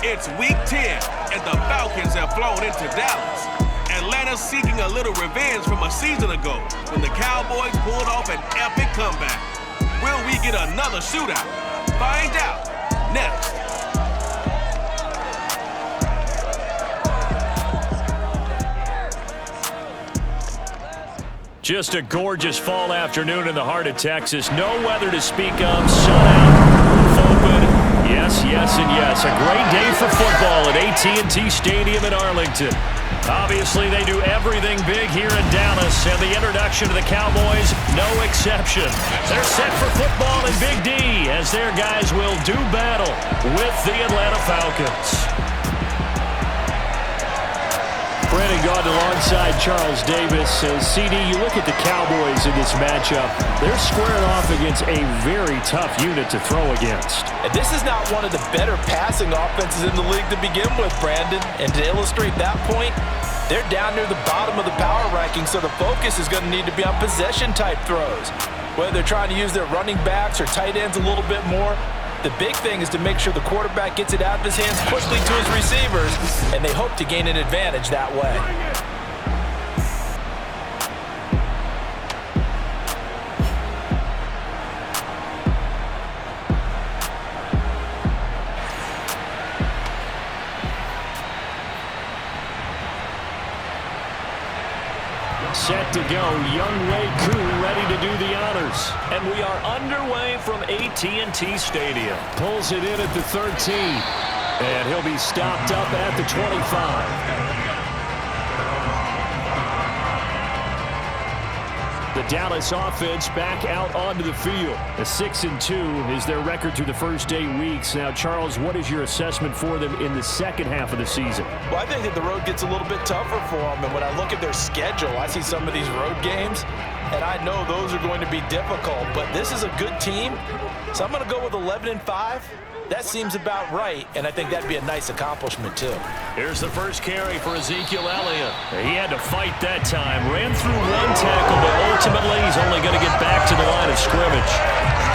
It's Week 10, and the Falcons have flown into Dallas. Atlanta's seeking a little revenge from a season ago when the Cowboys pulled off an epic comeback. Will we get another shootout? Find out next. Just a gorgeous fall afternoon in the heart of Texas. No weather to speak of. Sun out, roof open. Yes, yes, and yes. A great day for football at AT&T Stadium in Arlington. Obviously, they do everything big here in Dallas, and the introduction to the Cowboys, no exception. They're set for football in Big D as their guys will do battle with the Atlanta Falcons. Brandon Gaudin alongside Charles Davis. CD, you look at the Cowboys in this matchup. They're squaring off against a very tough unit to throw against. And this is not one of the better passing offenses in the league to begin with, Brandon. And to illustrate that point, they're down near the bottom of the power ranking, so the focus is going to need to be on possession-type throws. Whether they're trying to use their running backs or tight ends a little bit more, the big thing is to make sure the quarterback gets it out of his hands quickly to his receivers, and they hope to gain an advantage that way. Set to go, Young Wei Koo ready to do the honors. And we are underway from AT&T Stadium. Pulls it in at the 13. And he'll be stopped up at the 25. The Dallas offense back out onto the field. A 6-2 is their record through the first 8 weeks. Now, Charles, what is your assessment for them in the second half of the season? Well, I think that the road gets a little bit tougher for them. And when I look at their schedule, I see some of these road games, and I know those are going to be difficult. But this is a good team, so I'm going to go with 11-5. That seems about right, and I think that'd be a nice accomplishment, too. Here's the first carry for Ezekiel Elliott. He had to fight that time. Ran through one tackle, but ultimately he's only going to get back to the line of scrimmage.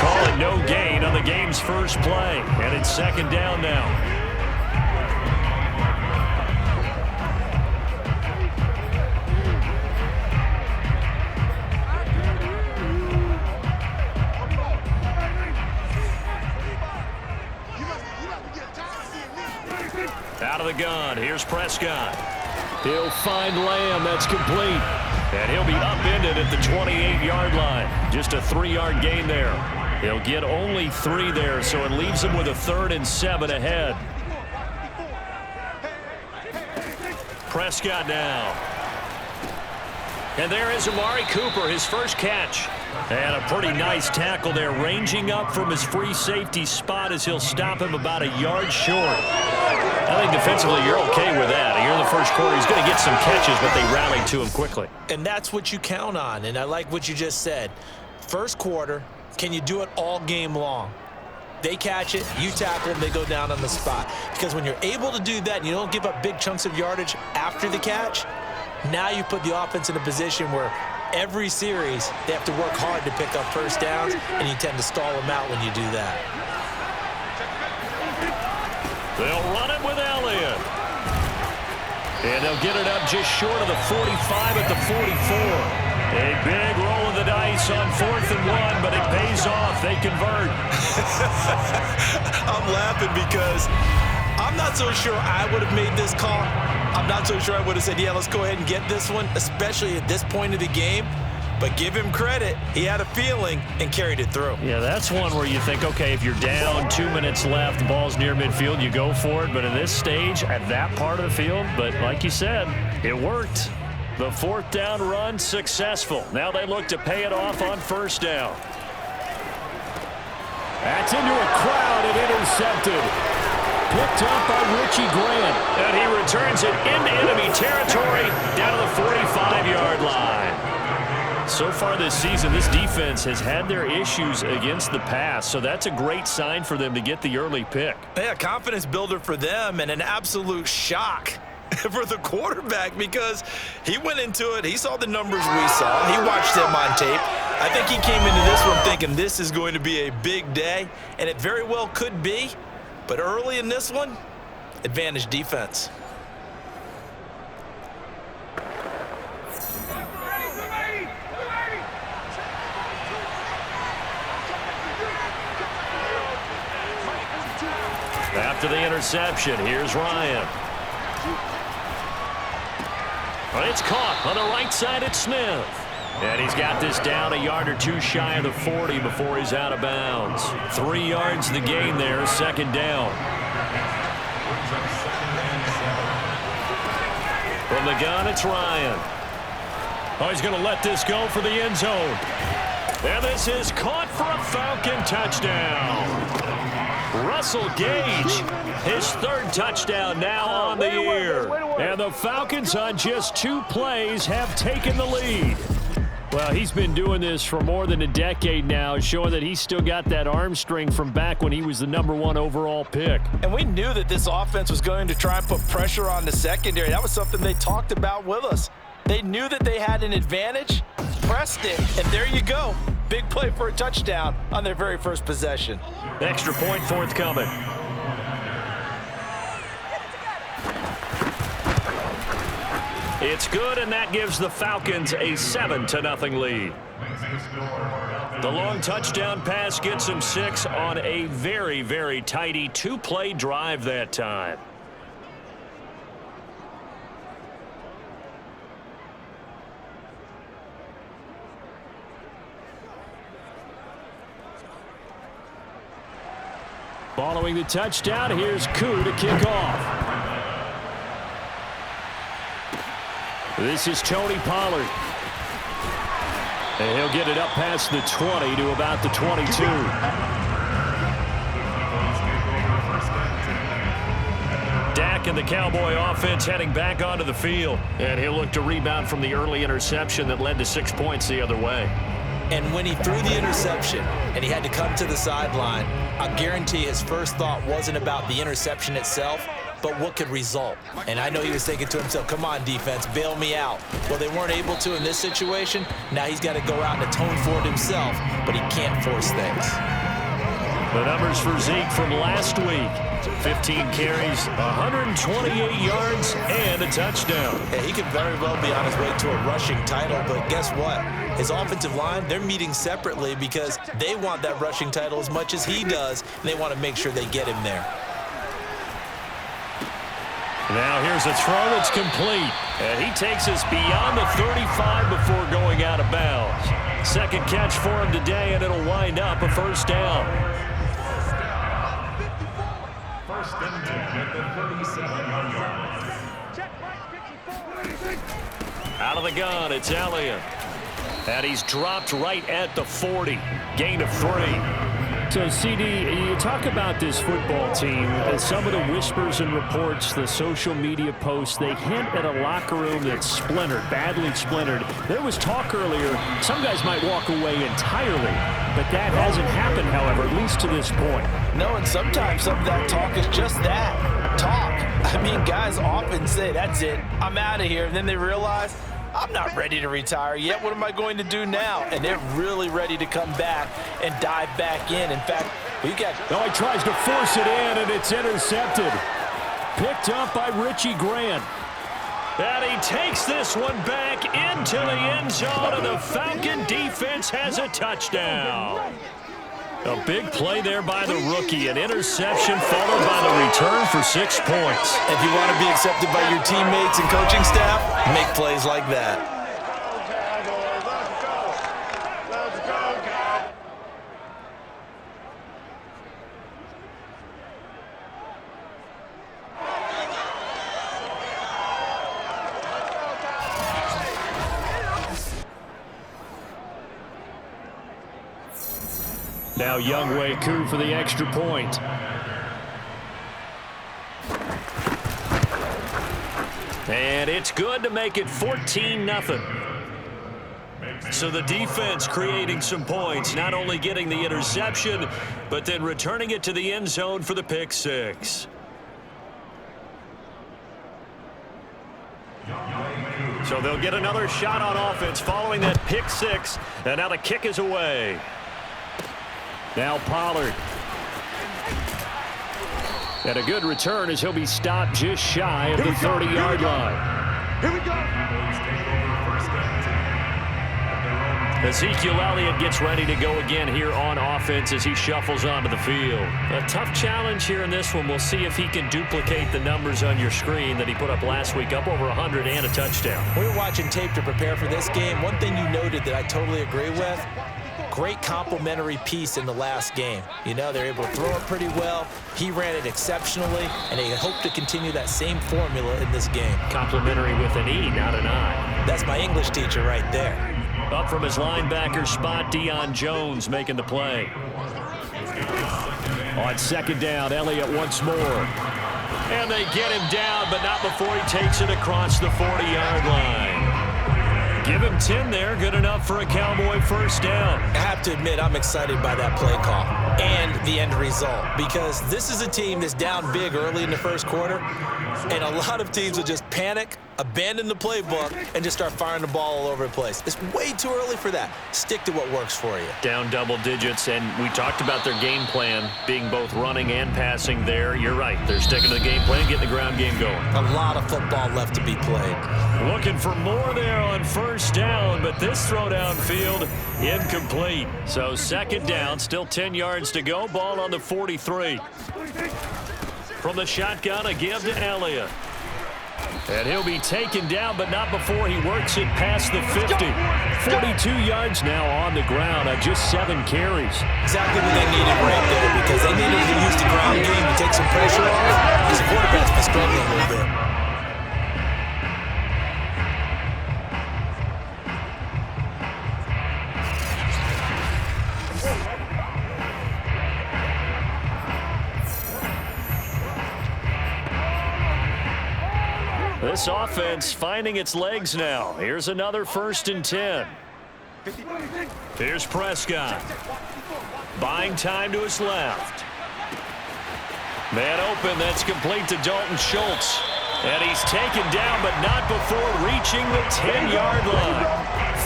Call it no gain on the game's first play, and it's second down now. Out of the gun, here's Prescott. He'll find Lamb, that's complete. And he'll be upended at the 28-yard line. Just a 3-yard gain there. He'll get only 3 there, so it leaves him with a 3rd and 7 ahead. Prescott now. And there is Amari Cooper, his first catch. And a pretty nice tackle there, ranging up from his free safety spot as he'll stop him about a yard short. I think defensively you're okay with that. Here in the first quarter, he's going to get some catches, but they rallied to him quickly. And that's what you count on, and I like what you just said. First quarter, can you do it all game long? They catch it, you tackle them, they go down on the spot. Because when you're able to do that and you don't give up big chunks of yardage after the catch, now you put the offense in a position where every series they have to work hard to pick up first downs, and you tend to stall them out when you do that. They'll run it with Elliott. And they'll get it up just short of the 45 at the 44. A big roll of the dice on 4th and 1, but it pays off. They convert. I'm laughing because I'm not so sure I would have made this call. I'm not so sure I would have said, yeah, let's go ahead and get this one, especially at this point of the game. But give him credit. He had a feeling and carried it through. Yeah, that's one where you think, okay, if you're down, 2 minutes left, the ball's near midfield, you go for it. But in this stage, at that part of the field, but like you said, it worked. The 4th down run successful. Now they look to pay it off on first down. That's into a crowd and intercepted. Picked up by Richie Grant. And he returns it into enemy territory down to the 45-yard line. So far this season, this defense has had their issues against the pass, so that's a great sign for them to get the early pick. Yeah, confidence builder for them and an absolute shock for the quarterback because he went into it. He saw the numbers we saw. He watched them on tape. I think he came into this one thinking this is going to be a big day, and it very well could be. But early in this one, advantage defense. After the interception, here's Ryan. It's caught on the right side at Smith. And he's got this down a yard or two shy of the 40 before he's out of bounds. 3 yards the gain there, second down. From the gun, it's Ryan. Oh, he's going to let this go for the end zone. And this is caught for a Falcon touchdown. Russell Gage, his 3rd touchdown now on the year. And the Falcons on just 2 plays have taken the lead. Well, he's been doing this for more than a decade now, showing that he's still got that arm strength from back when he was the #1 overall pick. And we knew that this offense was going to try and put pressure on the secondary. That was something they talked about with us. They knew that they had an advantage, pressed it, and there you go. Big play for a touchdown on their very first possession. Extra point forthcoming. It's good, and that gives the Falcons a 7-0 lead. The long touchdown pass gets them 6 on a very, very tidy 2-play drive that time. Following the touchdown, here's Koo to kick off. This is Tony Pollard. And he'll get it up past the 20 to about the 22. Dak and the Cowboy offense heading back onto the field. And he'll look to rebound from the early interception that led to 6 points the other way. And when he threw the interception and he had to come to the sideline, I guarantee his first thought wasn't about the interception itself, but what could result. And I know he was thinking to himself, come on, defense, bail me out. Well, they weren't able to in this situation. Now he's got to go out and atone for it himself, but he can't force things. The numbers for Zeke from last week. 15 carries, 128 yards, and a touchdown. Yeah, he could very well be on his way to a rushing title, but guess what? His offensive line, they're meeting separately because they want that rushing title as much as he does, and they want to make sure they get him there. Now here's a throw that's complete. And he takes us beyond the 35 before going out of bounds. Second catch for him today, and it'll wind up a first down. First and 10 at the 37-yard line. Out of the gun, it's Elliott. And he's dropped right at the 40. Gain of 3. So, CD, you talk about this football team, some of the whispers and reports, the social media posts, they hint at a locker room that's splintered, badly splintered. There was talk earlier, some guys might walk away entirely, but that hasn't happened, however, at least to this point. No, and sometimes some of that talk is just that, talk. I mean, guys often say, that's it, I'm out of here, and then they realize, I'm not ready to retire yet. What am I going to do now? And they're really ready to come back and dive back in. In fact, we got... Oh, he tries to force it in, and it's intercepted. Picked up by Richie Grant. And he takes this one back into the end zone, and the Falcon defense has a touchdown. A big play there by the rookie. An interception followed by the return for 6 points. If you want to be accepted by your teammates and coaching staff, make plays like that. Now Younghoe Koo for the extra point. And it's good to make it 14-0. So the defense creating some points, not only getting the interception, but then returning it to the end zone for the pick 6. So they'll get another shot on offense following that pick 6, and now the kick is away. Now Pollard. And a good return as he'll be stopped just shy of the 30-yard line. Here we go. Ezekiel Elliott gets ready to go again here on offense as he shuffles onto the field. A tough challenge here in this one. We'll see if he can duplicate the numbers on your screen that he put up last week, up over 100 and a touchdown. We were watching tape to prepare for this game. One thing you noted that I totally agree with, great complimentary piece in the last game. You know, they're able to throw it pretty well. He ran it exceptionally, and they hope to continue that same formula in this game. Complimentary with an E, not an I. That's my English teacher right there. Up from his linebacker spot, Deion Jones making the play. On second down, Elliott once more. And they get him down, but not before he takes it across the 40-yard line. Give him 10 there, good enough for a Cowboy first down. I have to admit, I'm excited by that play call and the end result, because this is a team that's down big early in the first quarter, and a lot of teams will just panic, abandon the playbook, and just start firing the ball all over the place. It's way too early for that. Stick to what works for you. Down double digits, and we talked about their game plan being both running and passing there. You're right. They're sticking to the game plan, getting the ground game going. A lot of football left to be played. Looking for more there on first down, but this throw downfield incomplete. So second down, still 10 yards to go. Ball on the 43. From the shotgun, a give to Elliott. And he'll be taken down, but not before he works it past the 50. 42 yards now on the ground on just 7 carries. Exactly what they needed right there, because they needed to use the ground game to take some pressure off. His quarterback's been struggling a little bit. This offense finding its legs now. Here's another 1st and 10. Here's Prescott. Buying time to his left. Man open, that's complete to Dalton Schultz. And he's taken down, but not before reaching the 10-yard line.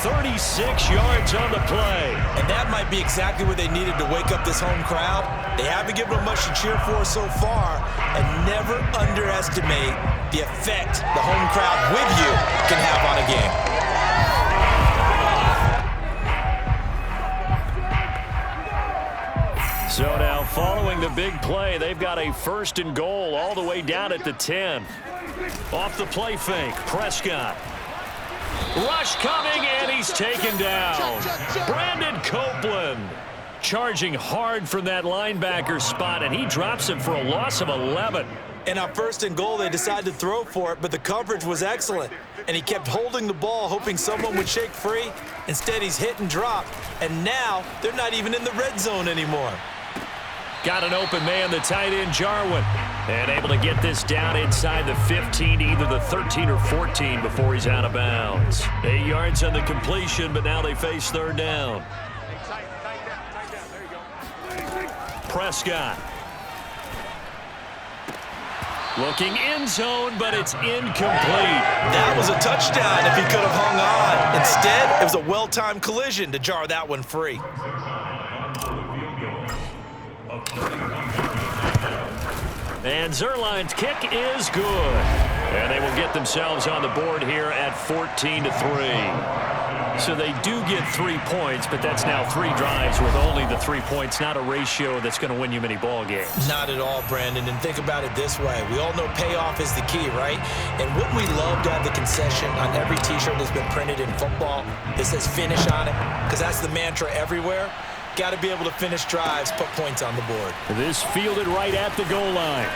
36 yards on the play. And that might be exactly what they needed to wake up this home crowd. They haven't given them much to cheer for so far, and never underestimate the effect the home crowd with you can have on a game. So now following the big play, they've got a 1st and goal all the way down at the 10. Off the play fake, Prescott. Rush coming, and he's taken down. Brandon Copeland charging hard from that linebacker spot, and he drops him for a loss of 11. And on 1st and goal, they decided to throw for it, but the coverage was excellent. And he kept holding the ball, hoping someone would shake free. Instead, he's hit and dropped. And now, they're not even in the red zone anymore. Got an open man, the tight end, Jarwin. And able to get this down inside the 15, either the 13 or 14 before he's out of bounds. 8 yards on the completion, but now they face 3rd down. Prescott. Looking end zone, but it's incomplete. That was a touchdown if he could have hung on. Instead, it was a well-timed collision to jar that one free. And Zerline's kick is good. And they will get themselves on the board here at 14-3. So they do get 3 points, but that's now 3 drives with only the 3 points, not a ratio that's going to win you many ball games. Not at all, Brandon. And think about it this way. We all know payoff is the key, right? And wouldn't we love to have the concession on every T-shirt that's been printed in football that says finish on it? Because that's the mantra everywhere. Got to be able to finish drives, put points on the board. This fielded right at the goal line.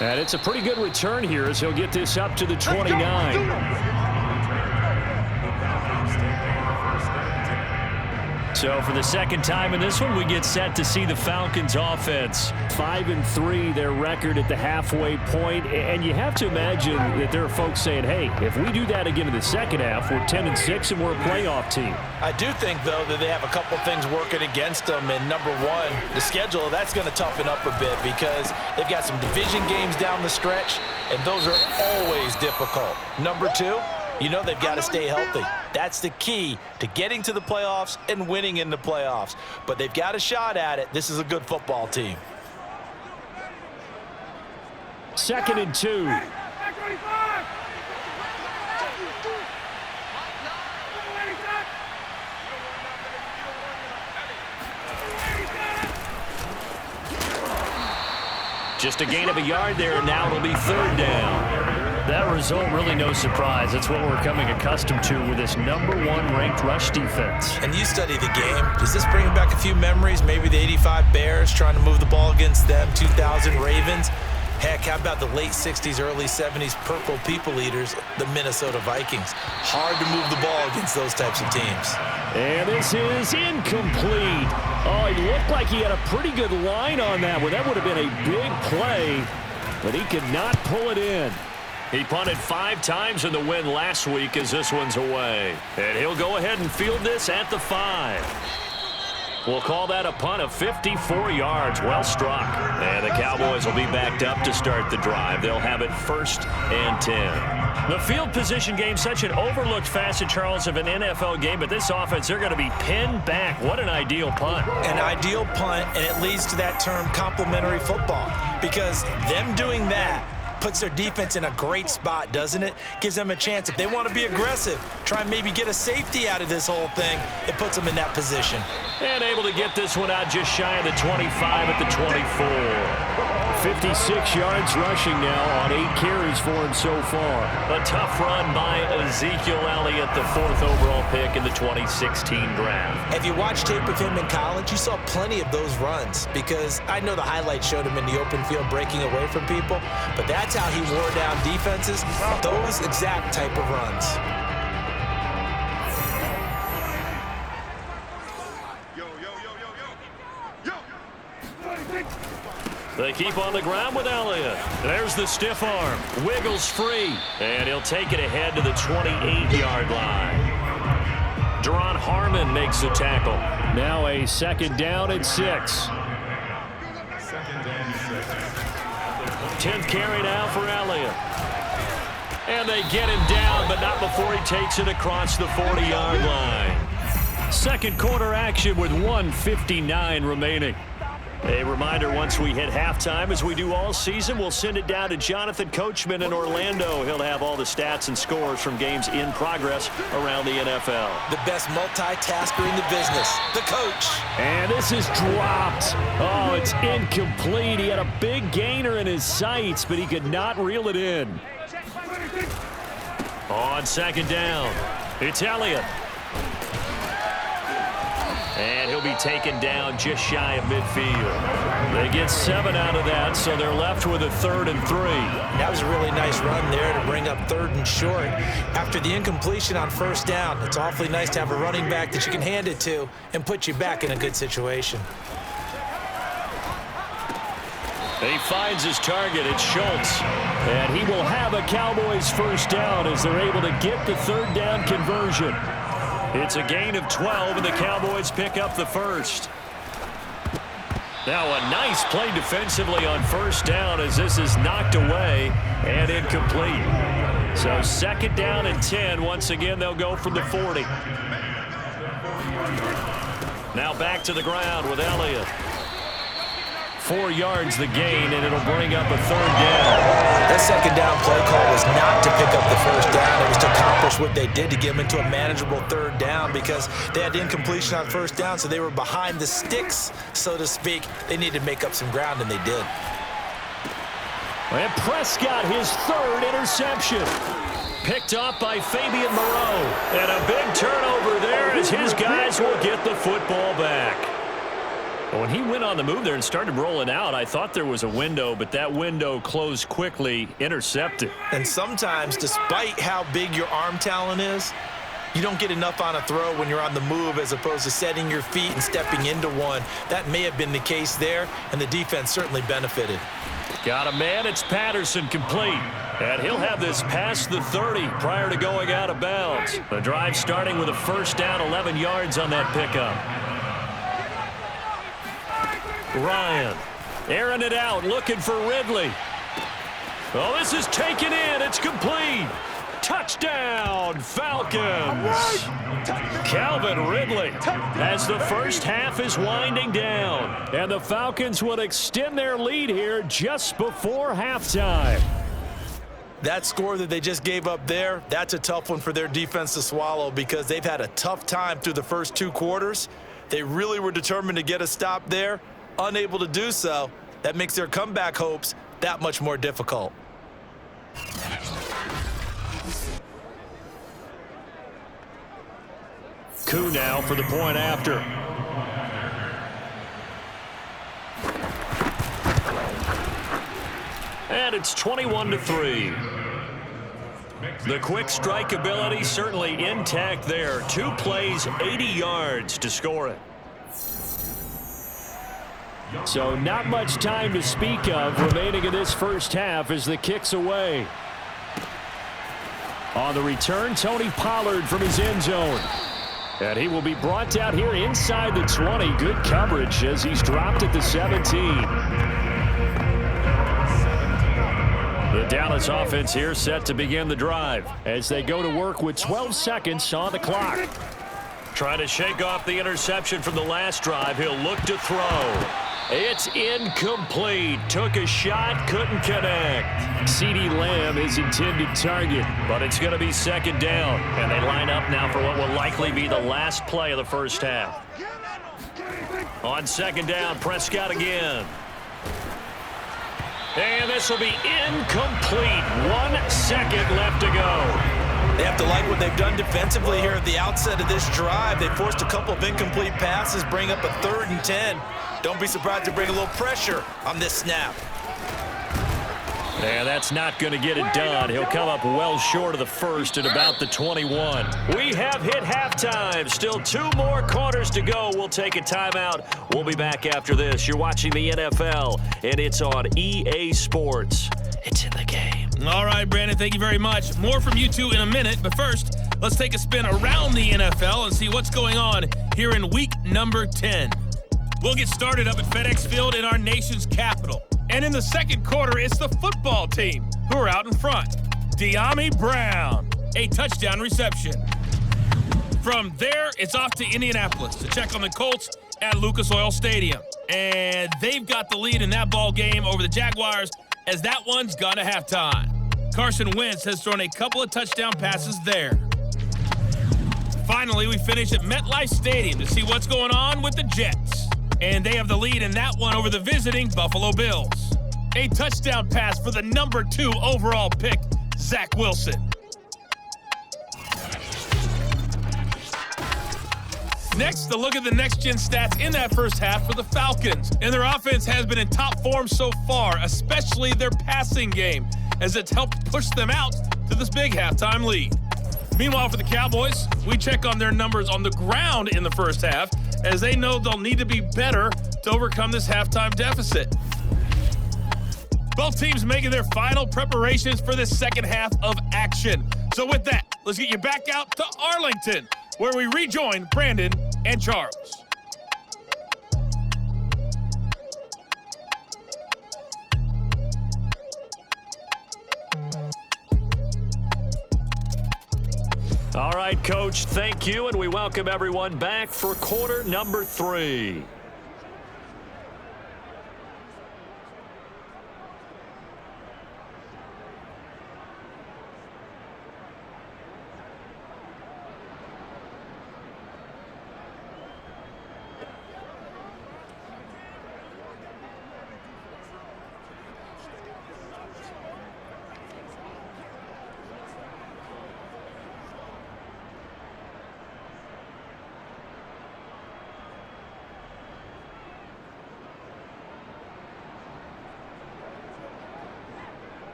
And it's a pretty good return here as he'll get this up to the 29. So for the second time in this one, we get set to see the Falcons offense. 5-3, their record at the halfway point. And you have to imagine that there are folks saying, hey, if we do that again in the second half, we're 10-6 and we're a playoff team. I do think, though, that they have a couple things working against them. And number one, the schedule, that's going to toughen up a bit because they've got some division games down the stretch, and those are always difficult. Number two, you know they've got to stay healthy. That's the key to getting to the playoffs and winning in the playoffs. But they've got a shot at it. This is a good football team. 2nd and 2. Just a gain of a yard there, and now it'll be 3rd down. That result, really no surprise. That's what we're coming accustomed to with this #1 ranked rush defense. And you study the game. Does this bring back a few memories? Maybe the '85 Bears trying to move the ball against them, 2000 Ravens. Heck, how about the late 60s, early 70s Purple People Eaters, the Minnesota Vikings? Hard to move the ball against those types of teams. And this is incomplete. Oh, he looked like he had a pretty good line on that one. That would have been a big play, but he could not pull it in. He punted 5 times in the win last week as this one's away. And he'll go ahead and field this at the 5. We'll call that a punt of 54 yards. Well struck. And the Cowboys will be backed up to start the drive. They'll have it 1st and 10. The field position game, such an overlooked facet, Charles, of an NFL game, but this offense, they're going to be pinned back. What an ideal punt. An ideal punt, and it leads to that term complementary football, because them doing that puts their defense in a great spot, doesn't it? Gives them a chance. If they want to be aggressive, try and maybe get a safety out of this whole thing, it puts them in that position. And able to get this one out just shy of the 25 at the 24. 56 yards rushing now on 8 carries for him so far. A tough run by Ezekiel Elliott, the 4th overall pick in the 2016 draft. If you watched tape of him in college, you saw plenty of those runs, because I know the highlights showed him in the open field breaking away from people, but that's how he wore down defenses, those exact type of runs. They keep on the ground with Elliott. There's the stiff arm. Wiggles free. And he'll take it ahead to the 28-yard line. Deron Harmon makes the tackle. Now a 2nd down and 6. 10th carry now for Elliott. And they get him down, but not before he takes it across the 40-yard line. 2nd quarter action with 1:59 remaining. A reminder, once we hit halftime, as we do all season, we'll send it down to Jonathan Coachman in Orlando. He'll have all the stats and scores from games in progress around the NFL. The best multitasker in the business, the coach. And this is dropped. Oh, it's incomplete. He had a big gainer in his sights, but he could not reel it in. On 2nd down, it's Elliott. And he'll be taken down just shy of midfield. They get 7 out of that, so they're left with a 3rd and 3. That was a really nice run there to bring up 3rd and short. After the incompletion on 1st down, it's awfully nice to have a running back that you can hand it to and put you back in a good situation. He finds his target. It's Schultz. And he will have a Cowboys 1st down as they're able to get the 3rd down conversion. It's a gain of 12, and the Cowboys pick up the 1st. Now a nice play defensively on 1st down as this is knocked away and incomplete. So 2nd down and 10. Once again, they'll go from the 40. Now back to the ground with Elliott. 4 yards the gain, and it'll bring up a 3rd down. That 2nd down play call was not to pick up the 1st down. It was to accomplish what they did, to get them into a manageable 3rd down, because they had incompletion on 1st down, so they were behind the sticks, so to speak. They needed to make up some ground, and they did. And Prescott, his 3rd interception. Picked up by Fabian Moreau. And a big turnover there as his guys will get the football back. When he went on the move there and started rolling out, I thought there was a window, but that window closed quickly, intercepted. And sometimes, despite how big your arm talent is, you don't get enough on a throw when you're on the move as opposed to setting your feet and stepping into one. That may have been the case there, and the defense certainly benefited. Got a man, it's Patterson, complete. And he'll have this past the 30 prior to going out of bounds. The drive starting with a 1st down, 11 yards on that pickup. Ryan airing it out, looking for Ridley. Oh, this is taken in. It's complete. Touchdown, Falcons! Calvin Ridley as the first half is winding down. And the Falcons would extend their lead here just before halftime. That score that they just gave up there, that's a tough one for their defense to swallow because they've had a tough time through the first 2 quarters. They really were determined to get a stop there, unable to do so. That makes their comeback hopes that much more difficult. Koo now for the point after. And it's 21-3. The quick strike ability certainly intact there. 2 plays, 80 yards to score it. So not much time to speak of remaining in this first half as the kick's away. On the return, Tony Pollard from his end zone. And he will be brought down here inside the 20. Good coverage as he's dropped at the 17. The Dallas offense here set to begin the drive as they go to work with 12 seconds on the clock. Trying to shake off the interception from the last drive. He'll look to throw. It's incomplete. Took a shot, couldn't connect. CeeDee Lamb is intended target, but it's going to be second down. And they line up now for what will likely be the last play of the first half. On second down, Prescott again. And this will be incomplete. 1 second left to go. They have to like what they've done defensively here at the outset of this drive. They forced a couple of incomplete passes, bring up a 3rd and 10. Don't be surprised to bring a little pressure on this snap. And that's not going to get it done. He'll come up well short of the first at about the 21. We have hit halftime. Still 2 more quarters to go. We'll take a timeout. We'll be back after this. You're watching the NFL, and it's on EA Sports. It's in the game. All right, Brandon, thank you very much. More from you two in a minute, but first, let's take a spin around the NFL and see what's going on here in week number 10. We'll get started up at FedEx Field in our nation's capital. And in the second quarter, it's the football team who are out in front. De'Ami Brown, a touchdown reception. From there, it's off to Indianapolis to check on the Colts at Lucas Oil Stadium. And they've got the lead in that ball game over the Jaguars as that one's gone to halftime. Carson Wentz has thrown a couple of touchdown passes there. Finally, we finish at MetLife Stadium to see what's going on with the Jets. And they have the lead in that one over the visiting Buffalo Bills. A touchdown pass for the number 2 overall pick, Zach Wilson. Next, a look at the next-gen stats in that first half for the Falcons. And their offense has been in top form so far, especially their passing game, as it's helped push them out to this big halftime lead. Meanwhile, for the Cowboys, we check on their numbers on the ground in the first half, as they know they'll need to be better to overcome this halftime deficit. Both teams making their final preparations for this second half of action. So with that, let's get you back out to Arlington, where we rejoin Brandon and Charles. All right, Coach, thank you, and we welcome everyone back for quarter number 3.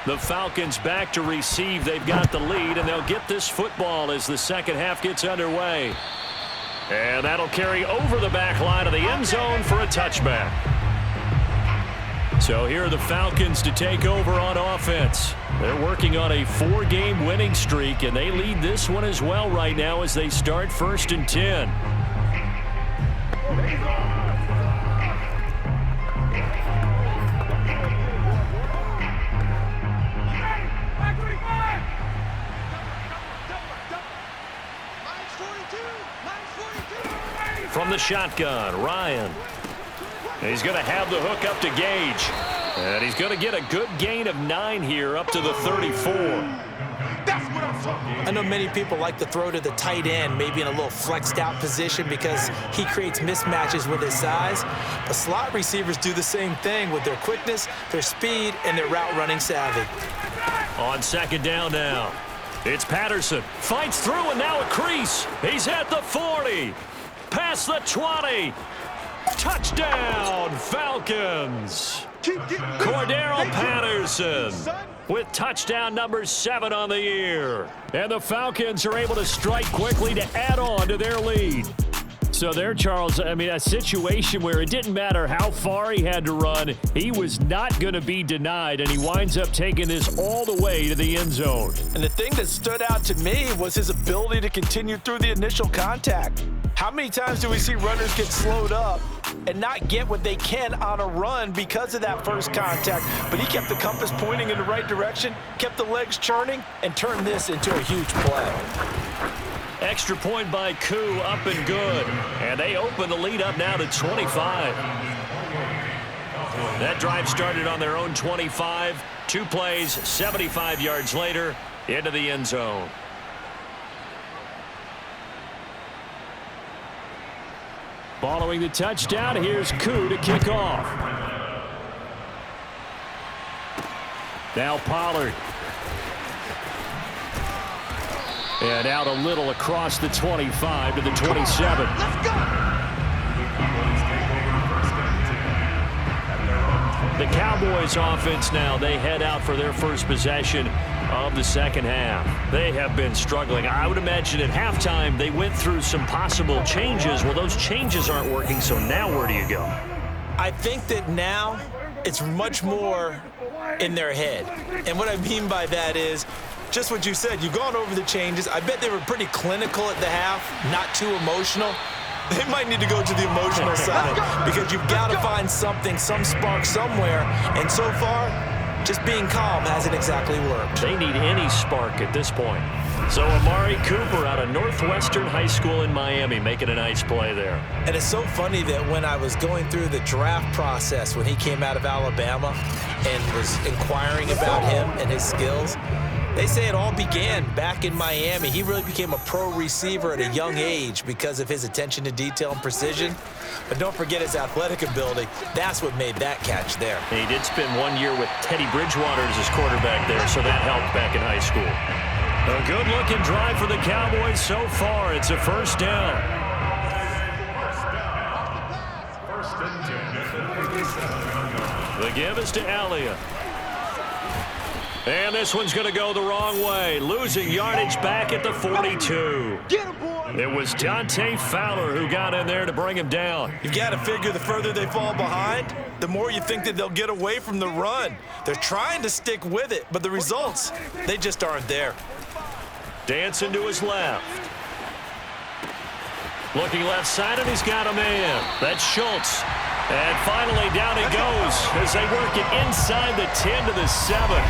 The Falcons back to receive. They've got the lead, and they'll get this football as the second half gets underway. And that'll carry over the back line of the end zone for a touchback. So here are the Falcons to take over on offense. They're working on a 4-game winning streak, and they lead this one as well right now as they start 1st and 10. From the shotgun, Ryan. He's going to have the hook up to Gage. And he's going to get a good gain of 9 here up to the 34. I know many people like to throw to the tight end, maybe in a little flexed out position because he creates mismatches with his size. But slot receivers do the same thing with their quickness, their speed, and their route running savvy. On 2nd down now. It's Patterson. Fights through and now a crease. He's at the 40. Past the 20. Touchdown, Falcons. Cordero Patterson with touchdown number 7 on the year. And the Falcons are able to strike quickly to add on to their lead. So there, Charles, I mean, a situation where it didn't matter how far he had to run, he was not going to be denied, and he winds up taking this all the way to the end zone. And the thing that stood out to me was his ability to continue through the initial contact. How many times do we see runners get slowed up and not get what they can on a run because of that first contact? But he kept the compass pointing in the right direction, kept the legs churning, and turned this into a huge play. Extra point by Koo, up and good. And they open the lead up now to 25. That drive started on their own 25. 2 plays, 75 yards later, into the end zone. Following the touchdown, here's Koo to kick off. Now Pollard. And out a little across the 25 to the 27. Let's go! The Cowboys offense now, they head out for their first possession of the second half. They have been struggling. I would imagine at halftime they went through some possible changes. Well, those changes aren't working, so now where do you go? I think that now it's much more in their head. And what I mean by that is just what you said. You've gone over the changes. I bet they were pretty clinical at the half, not too emotional. They might need to go to the emotional side because you've got to find something, some spark somewhere. And so far, just being calm hasn't exactly worked. They need any spark at this point. So Amari Cooper out of Northwestern High School in Miami making a nice play there. And it's so funny that when I was going through the draft process when he came out of Alabama and was inquiring about him and his skills, they say it all began back in Miami. He really became a pro receiver at a young age because of his attention to detail and precision. But don't forget his athletic ability. That's what made that catch there. He did spend 1 year with Teddy Bridgewater as his quarterback there, so that helped back in high school. A good-looking drive for the Cowboys so far. It's a first down. The give is to Elliott. And this one's going to go the wrong way. Losing yardage back at the 42. It was Dante Fowler who got in there to bring him down. You've got to figure the further they fall behind, the more you think that they'll get away from the run. They're trying to stick with it, but the results, they just aren't there. Dancing to his left. Looking left side, and he's got a man. That's Schultz. And finally, down he goes as they work it inside the 10 to the 7.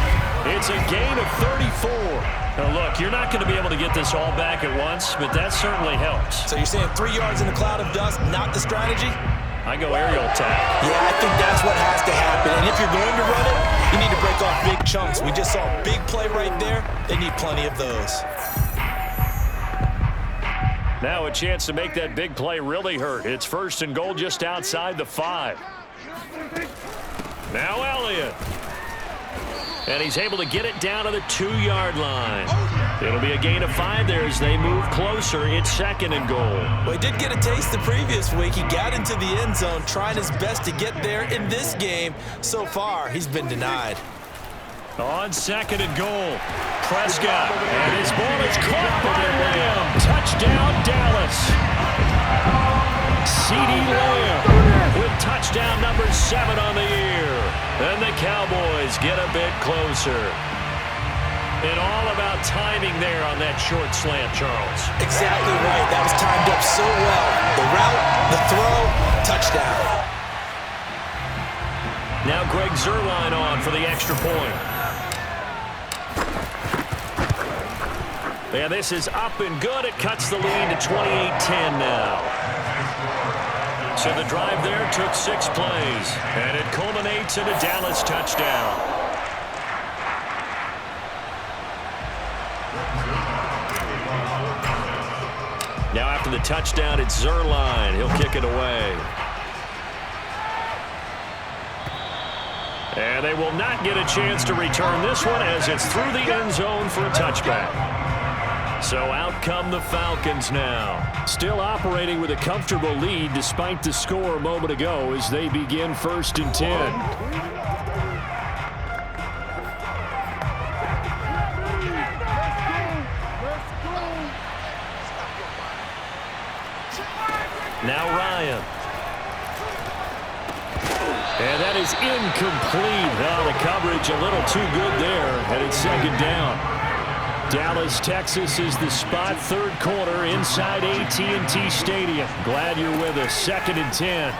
It's a gain of 34. Now, look, you're not going to be able to get this all back at once, but that certainly helps. So you're saying 3 yards in a cloud of dust, not the strategy? I go aerial attack. Yeah, I think that's what has to happen. And if you're going to run it, you need to break off big chunks. We just saw a big play right there. They need plenty of those. Now a chance to make that big play really hurt. It's 1st and goal just outside the 5. Now Elliott. And he's able to get it down to the 2-yard line. It'll be a gain of 5 there as they move closer. It's 2nd and goal. Well, he did get a taste the previous week. He got into the end zone trying his best to get there in this game. So far, he's been denied. On 2nd and goal, Prescott, and his ball is caught by Lamb. Touchdown, Dallas. CeeDee Lamb with touchdown number 7 on the year. And the Cowboys get a bit closer. And all about timing there on that short slant, Charles. Exactly right. That was timed up so well. The route, the throw, touchdown. Now Greg Zuerlein on for the extra point. And this is up and good. It cuts the lead to 28-10 now. So the drive there took 6 plays. And it culminates in a Dallas touchdown. Now after the touchdown, it's Zuerlein. He'll kick it away. And they will not get a chance to return this one as it's through the end zone for a touchback. So out come the Falcons now. Still operating with a comfortable lead despite the score a moment ago as they begin 1st and 10. Now Ryan. And that is incomplete. Oh, the coverage a little too good there, and it's 2nd down. Dallas, Texas is the spot, 3rd quarter inside AT&T Stadium. Glad you're with us. 2nd and 10.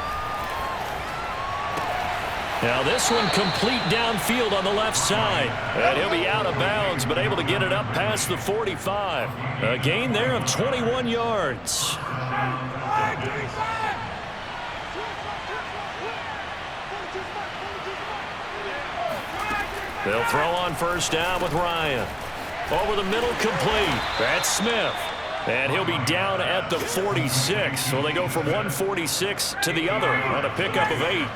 Now this one complete downfield on the left side. And he'll be out of bounds, but able to get it up past the 45. A gain there of 21 yards. They'll throw on 1st down with Ryan. Over the middle, complete. That's Smith. And he'll be down at the 46. So they go from 146 to the other on a pickup of 8.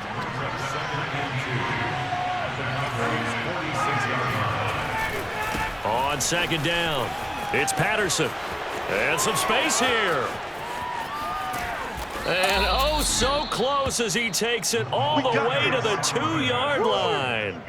On 2nd down, it's Patterson. And some space here. And oh, so close as he takes it all the way to the 2-yard line.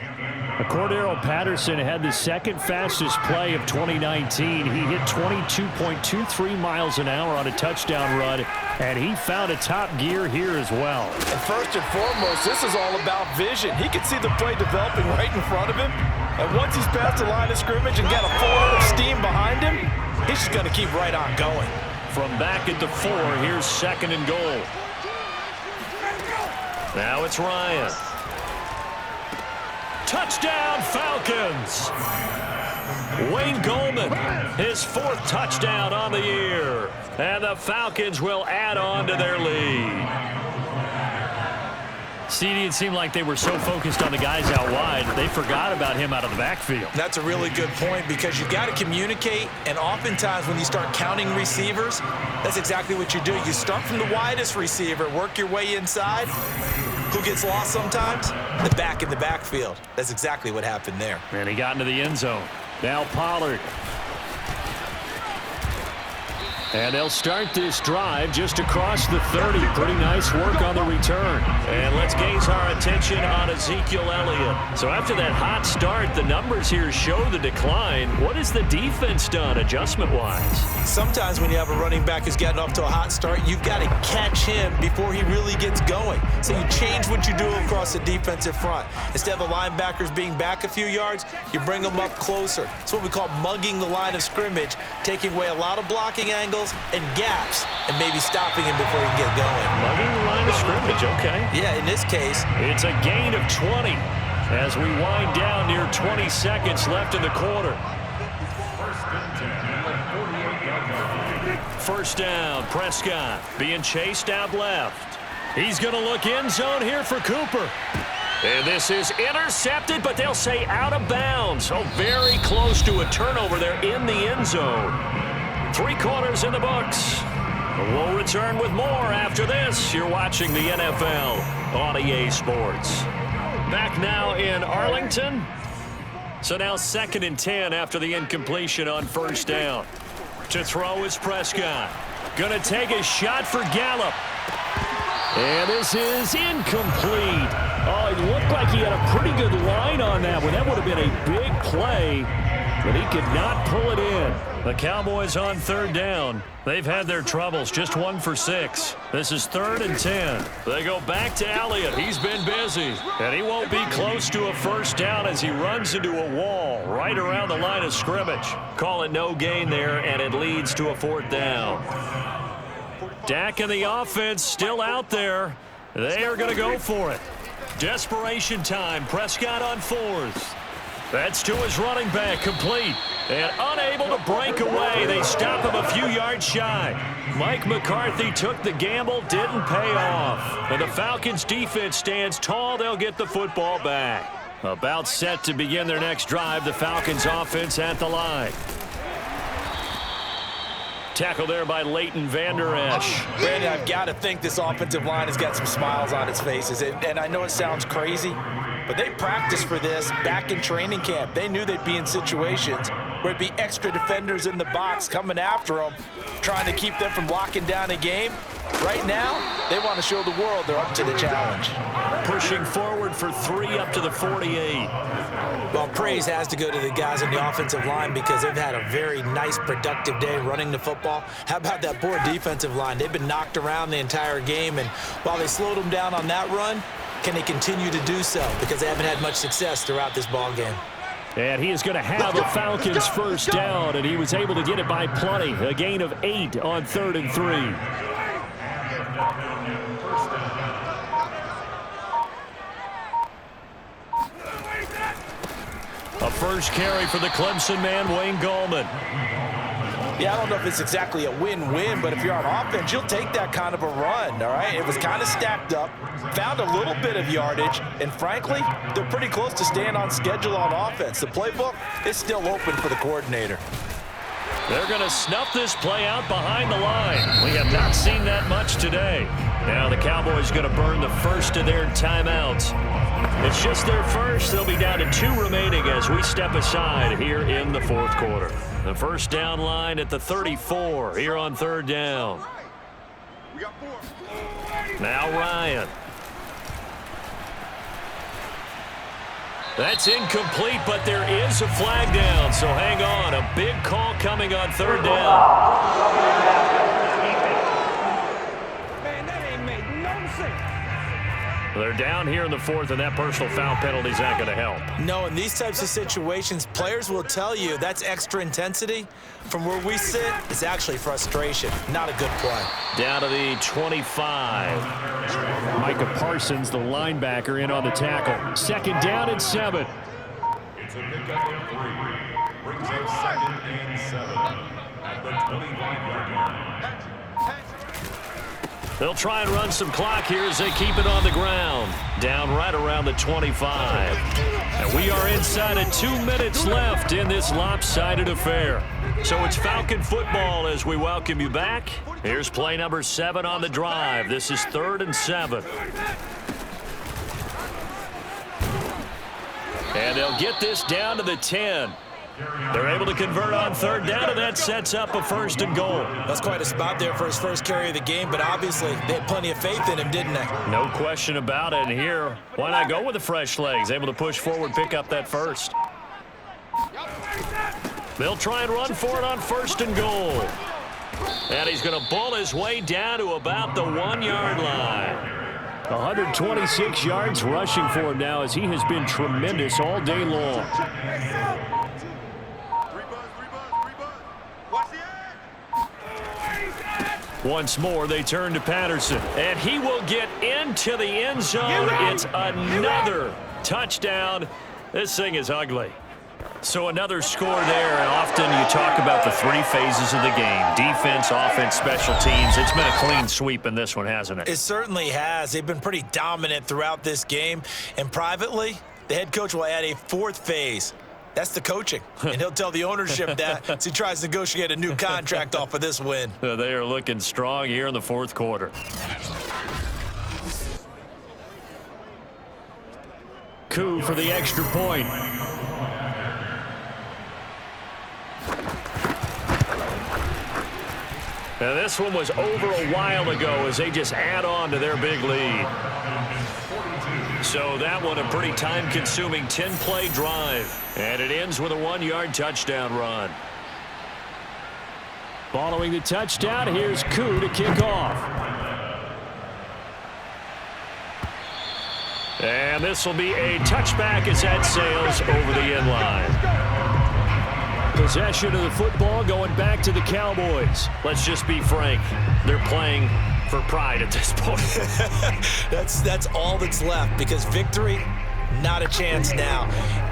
Cordero Patterson had the 2nd fastest play of 2019. He hit 22.23 miles an hour on a touchdown run, and he found a top gear here as well. And first and foremost, this is all about vision. He can see the play developing right in front of him, and once he's past the line of scrimmage and got a full load of steam behind him, he's just going to keep right on going. From back at the 4, here's 2nd and goal. Now it's Ryan. Touchdown, Falcons! Wayne Goldman, his 4th touchdown on the year. And the Falcons will add on to their lead. CD, it seemed like they were so focused on the guys out wide that they forgot about him out of the backfield. That's a really good point because you got to communicate, and oftentimes when you start counting receivers, that's exactly what you do. You start from the widest receiver, work your way inside. Who gets lost sometimes? The back in the backfield. That's exactly what happened there. And he got into the end zone. Now Pollard. And they'll start this drive just across the 30. Pretty nice work on the return. And let's gaze our attention on Ezekiel Elliott. So after that hot start, the numbers here show the decline. What has the defense done adjustment-wise? Sometimes when you have a running back who's gotten off to a hot start, you've got to catch him before he really gets going. So you change what you do across the defensive front. Instead of the linebackers being back a few yards, you bring them up closer. It's what we call mugging the line of scrimmage, taking away a lot of blocking angles and gaps, and maybe stopping him before he can get going. Mugging the line of scrimmage, okay. Yeah, in this case, it's a gain of 20 as we wind down near 20 seconds left in the quarter. 1st down, Prescott being chased out left. He's going to look end zone here for Cooper. And this is intercepted, but they'll say out of bounds. So very close to a turnover there in the end zone. 3 quarters in the books. We'll return with more after this. You're watching the NFL on EA Sports. Back now in Arlington. So now 2nd and 10 after the incompletion on 1st down. To throw is Prescott. Gonna take a shot for Gallup. And this is incomplete. Oh, it looked like he had a pretty good line on that one. That would have been a big play. but he could not pull it in. The Cowboys on third down. They've had their troubles, just 1 for 6. This is 3rd and 10. They go back to Elliott. He's been busy, and he won't be close to a first down as he runs into a wall right around the line of scrimmage. Call it no gain there, and it leads to a 4th down. Dak and the offense still out there. They are going to go for it. Desperation time. Prescott on 4th. That's to his running back, complete. And unable to break away. They stop him a few yards shy. Mike McCarthy took the gamble, didn't pay off. And the Falcons defense stands tall. They'll get the football back. About set to begin their next drive. The Falcons offense at the line. Tackle there by Leighton Vander Esch. Brandon, I've got to think this offensive line has got some smiles on its faces. And I know it sounds crazy, but they practiced for this back in training camp. They knew they'd be in situations where it'd be extra defenders in the box coming after them, trying to keep them from locking down a game. Right now, they want to show the world they're up to the challenge. Pushing forward for 3 up to the 48. Well, praise has to go to the guys on the offensive line because they've had a very nice, productive day running the football. How about that poor defensive line? They've been knocked around the entire game, and while they slowed them down on that run, can they continue to do so? Because they haven't had much success throughout this ball game. And he is going to have the Falcons first down, and he was able to get it by plenty. A gain of 8 on 3rd and 3. A first carry for the Clemson man, Wayne Gallman. Yeah, I don't know if it's exactly a win-win, but if you're on offense, you'll take that kind of a run, all right? It was kind of stacked up, found a little bit of yardage, and frankly, they're pretty close to staying on schedule on offense. The playbook is still open for the coordinator. They're going to snuff this play out behind the line. We have not seen that much today. Now the Cowboys going to burn the first of their timeouts. It's just their first. They'll be down to 2 remaining as we step aside here in the 4th quarter. The first down line at the 34 here on 3rd down. Now Ryan. That's incomplete, but there is a flag down, so hang on. A big call coming on 3rd down. They're down here in the 4th, and that personal foul penalty is not going to help. No, in these types of situations, players will tell you that's extra intensity. From where we sit, it's actually frustration. Not a good play. Down to the 25. Micah Parsons, the linebacker, in on the tackle. 2nd down and 7. It's a pickup of 3. Brings up 2nd and 7 at the 25-yard line. They'll try and run some clock here as they keep it on the ground. Down right around the 25. And we are inside of 2 minutes left in this lopsided affair. So it's Falcon football as we welcome you back. Here's play number 7 on the drive. This is 3rd and 7. And they'll get this down to the 10. They're able to convert on 3rd down, and that sets up a 1st and goal. That's quite a spot there for his first carry of the game, but obviously they had plenty of faith in him, didn't they? No question about it. And here, why not go with the fresh legs? Able to push forward, pick up that 1st. They'll try and run for it on 1st and goal. And he's going to ball his way down to about the 1-yard line. 126 yards rushing for him now as he has been tremendous all day long. Once more, they turn to Patterson, and he will get into the end zone. It's another touchdown. This thing is ugly. So another score there, and often you talk about the 3 phases of the game: defense, offense, special teams. It's been a clean sweep in this one, hasn't it? It certainly has. They've been pretty dominant throughout this game, and privately, the head coach will add a 4th phase. That's the coaching, and he'll tell the ownership that as he tries to negotiate a new contract off of this win. They are looking strong here in the 4th quarter. Coup for the extra point. And this one was over a while ago as they just add on to their big lead. So that one a pretty time-consuming 10-play drive. And it ends with a 1-yard touchdown run. Following the touchdown, here's Koo to kick off. And this will be a touchback as that sails over the end line. Possession of the football going back to the Cowboys. Let's just be frank. They're playing for pride at this point. That's all that's left, because victory, not a chance now.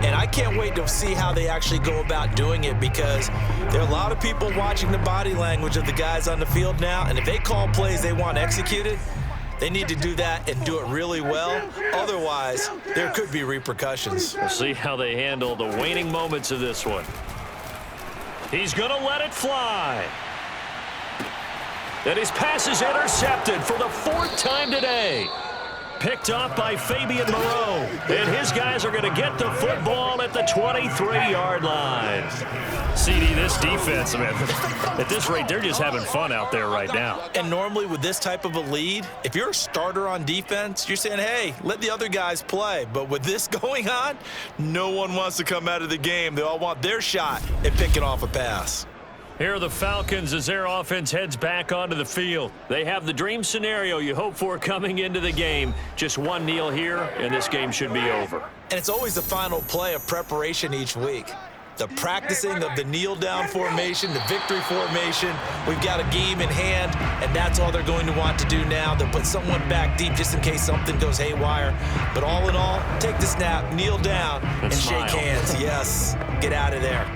And I can't wait to see how they actually go about doing it, because there are a lot of people watching the body language of the guys on the field now, and if they call plays they want executed, they need to do that and do it really well. Otherwise, there could be repercussions. We'll see how they handle the waning moments of this one. He's going to let it fly. And his pass is intercepted for the 4th time today. Picked off by Fabian Moreau. And his guys are going to get the football at the 23-yard line. CD, this defense, man, at this rate, they're just having fun out there right now. And normally with this type of a lead, if you're a starter on defense, you're saying, hey, let the other guys play. But with this going on, no one wants to come out of the game. They all want their shot at picking off a pass. Here are the Falcons as their offense heads back onto the field. They have the dream scenario you hope for coming into the game. Just one kneel here, and this game should be over. And it's always the final play of preparation each week. The practicing of the kneel-down formation, the victory formation. We've got a game in hand, and that's all they're going to want to do now. They'll put someone back deep just in case something goes haywire. But all in all, take the snap, kneel down, and shake hands. Yes, get out of there.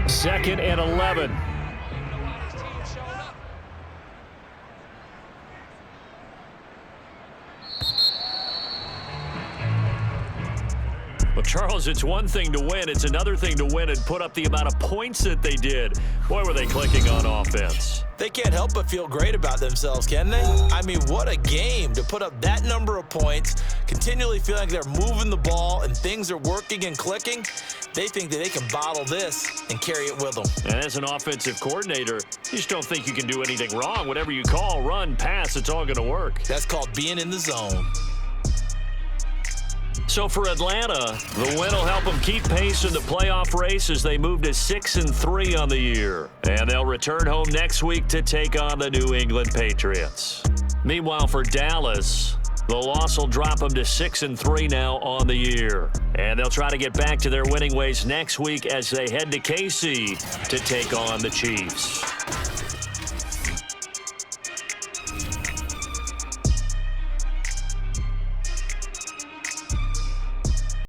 Second and 11. Well, Charles, it's one thing to win. It's another thing to win and put up the amount of points that they did. Boy, were they clicking on offense. They can't help but feel great about themselves, can they? I mean, what a game to put up that number of points, continually feeling like they're moving the ball and things are working and clicking. They think that they can bottle this and carry it with them. And as an offensive coordinator, you just don't think you can do anything wrong. Whatever you call, run, pass, it's all going to work. That's called being in the zone. So for Atlanta, the win will help them keep pace in the playoff race as they move to 6-3 on the year. And they'll return home next week to take on the New England Patriots. Meanwhile, for Dallas, the loss will drop them to 6-3 now on the year. And they'll try to get back to their winning ways next week as they head to KC to take on the Chiefs.